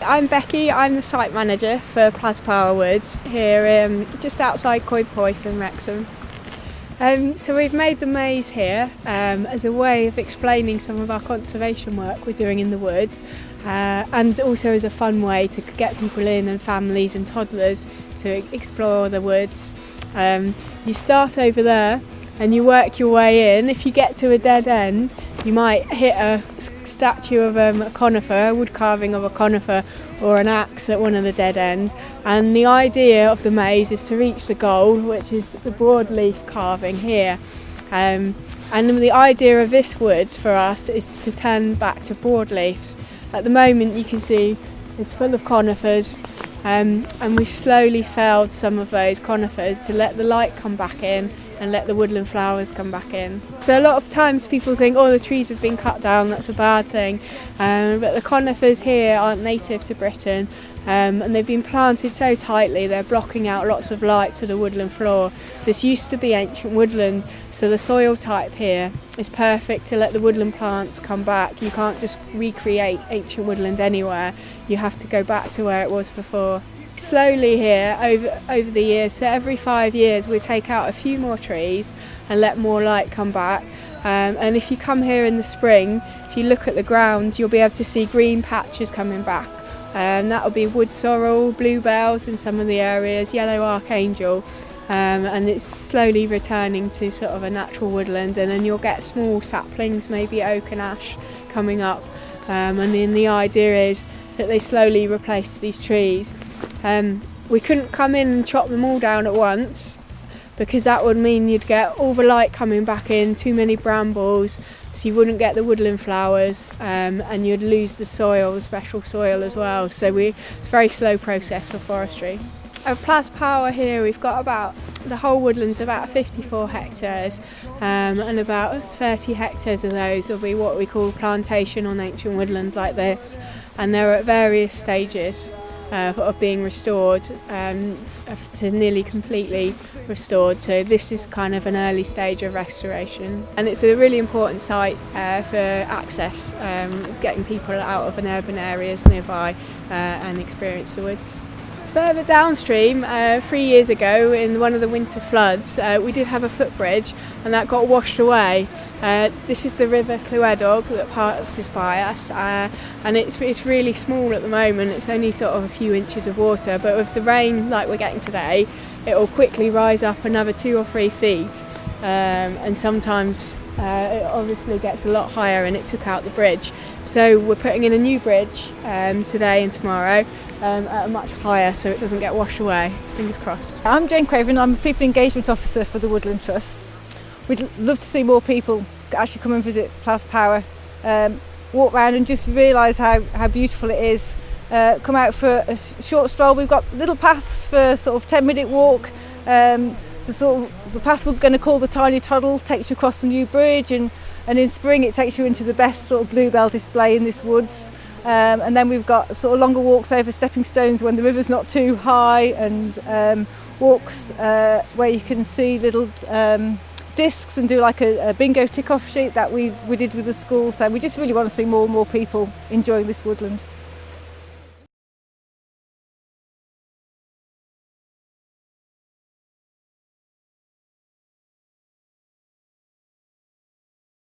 I'm Becky, I'm the site manager for Plas Power Woods here just outside Coed Poeth in Wrexham. So we've made the maze here as a way of explaining some of our conservation work we're doing in the woods, and also as a fun way to get people in, and families and toddlers, to explore the woods. You start over there and you work your way in. If you get to a dead end, you might hit a statue of a conifer, a wood carving of a conifer, or an axe at one of the dead ends. And the idea of the maze is to reach the goal, which is the broadleaf carving here. And the idea of this woods for us is to turn back to broadleafs. At the moment you can see it's full of conifers, and we've slowly felled some of those conifers to let the light come back in and let the woodland flowers come back in. So a lot of times people think, oh, the trees have been cut down, that's a bad thing, but the conifers here aren't native to Britain, and they've been planted so tightly they're blocking out lots of light to the woodland floor. This used to be ancient woodland, so the soil type here is perfect to let the woodland plants come back. You can't just recreate ancient woodland anywhere, you have to go back to where it was before. Slowly here over the years, so every 5 years we take out a few more trees and let more light come back, and if you come here in the spring, if you look at the ground, you'll be able to see green patches coming back, and that'll be wood sorrel, bluebells in some of the areas, yellow archangel, and it's slowly returning to sort of a natural woodland, and then you'll get small saplings, maybe oak and ash coming up, and then the idea is that they slowly replace these trees. We couldn't come in and chop them all down at once, because that would mean you'd get all the light coming back in, too many brambles, so you wouldn't get the woodland flowers, and you'd lose the soil, the special soil as well. So it's a very slow process of forestry. At Plas Power here we've got the whole woodland's about 54 hectares, and about 30 hectares of those will be what we call plantation on ancient woodland like this, and they're at various stages of being restored, to nearly completely restored. So this is kind of an early stage of restoration, and it's a really important site for access, getting people out of an urban areas nearby and experience the woods. Further downstream, 3 years ago in one of the winter floods, we did have a footbridge and that got washed away. This is the river Clywedog that passes by us, and it's really small at the moment. It's only sort of a few inches of water, but with the rain like we're getting today, it will quickly rise up another 2 or 3 feet, and sometimes it obviously gets a lot higher, and it took out the bridge. So we're putting in a new bridge today and tomorrow at a much higher, so it doesn't get washed away. Fingers crossed. I'm Jane Craven, I'm a People Engagement Officer for the Woodland Trust. We'd love to see more people actually come and visit Plas Power, walk around and just realise how beautiful it is. Come out for a short stroll. We've got little paths for sort of 10-minute walk. The path we're going to call the Tiny Toddle takes you across the new bridge, and in spring it takes you into the best sort of bluebell display in this woods. And then we've got sort of longer walks over stepping stones when the river's not too high, and walks where you can see little discs and do like a bingo tick-off sheet that we did with the school. So we just really want to see more and more people enjoying this woodland.